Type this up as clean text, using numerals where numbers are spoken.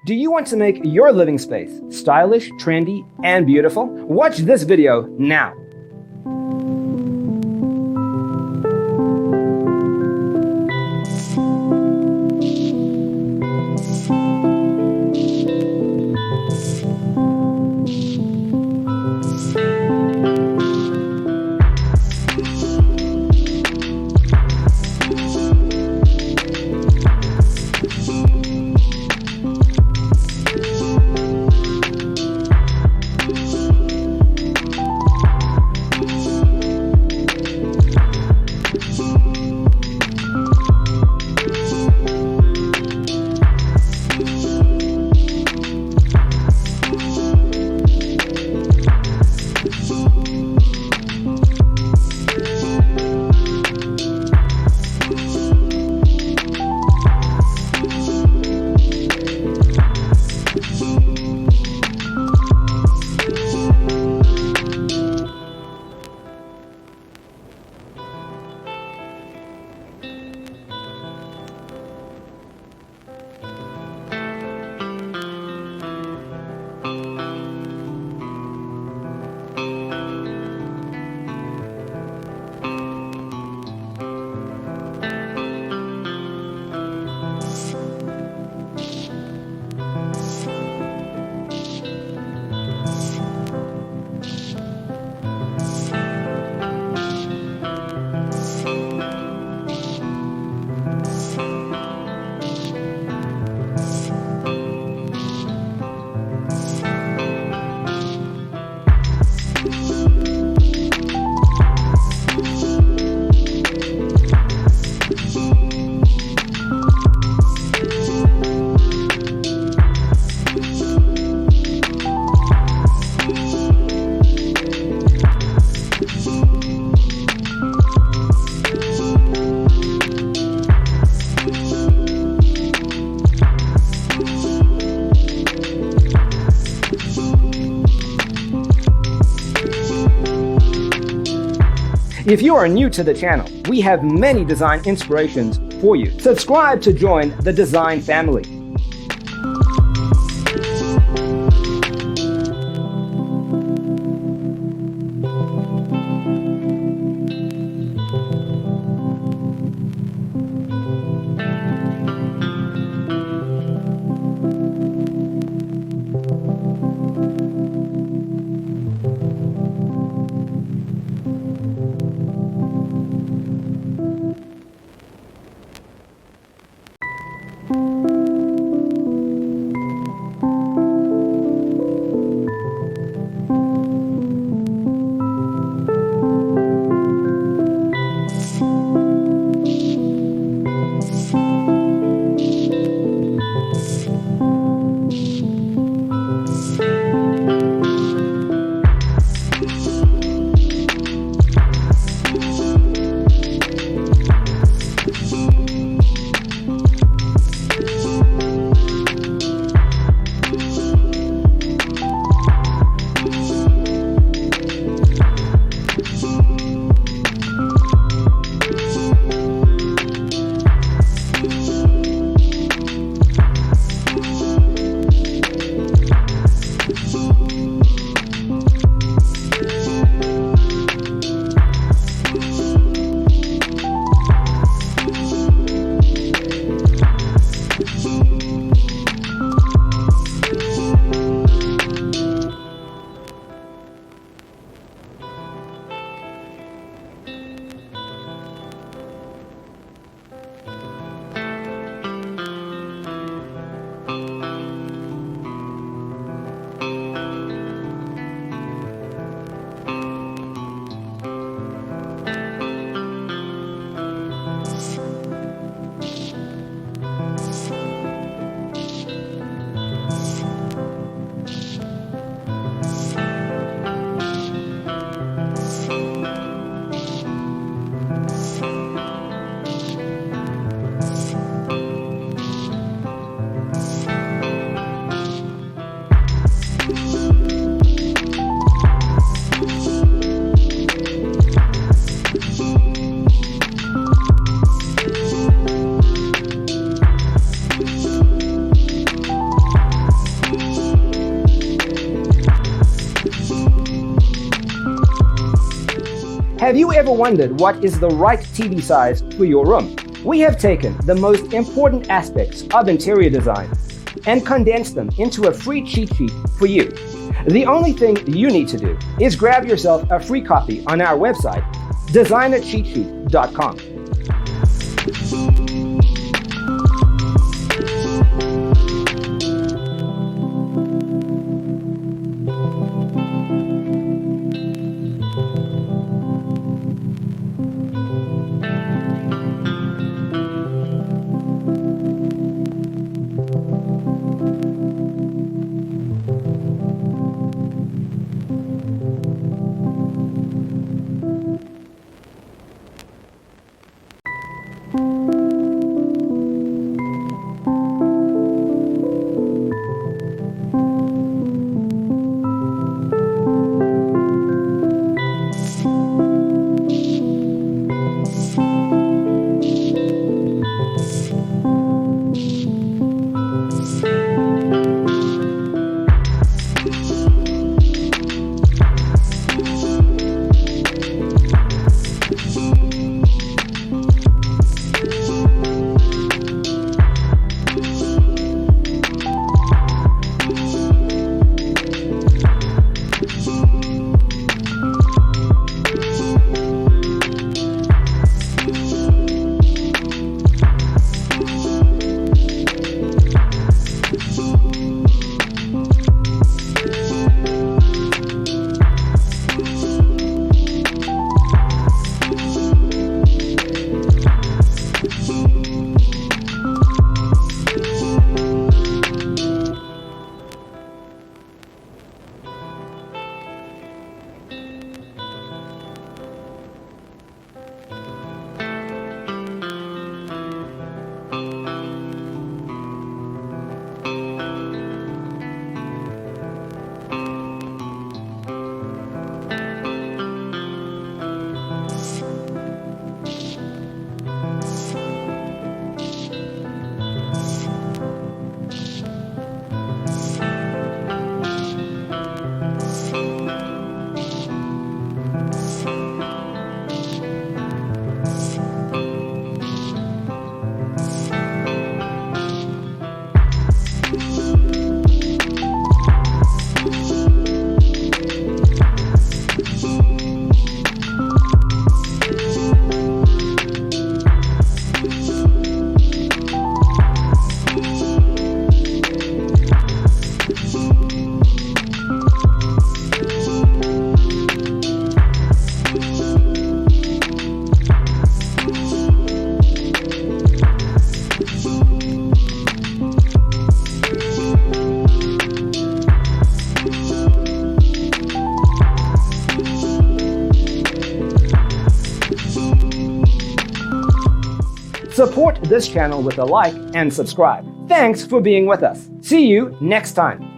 Do you want to make your living space stylish, trendy, and beautiful? Watch this video now. If you are new to the channel, we have many design inspirations for you. Subscribe to join the design family. Have you ever wondered what is the right TV size for your room? We have taken the most important aspects of interior design and condensed them into a free cheat sheet for you. The only thing you need to do is grab yourself a free copy on our website, designercheatsheet.com. Support this channel with a like and subscribe. Thanks for being with us. See you next time.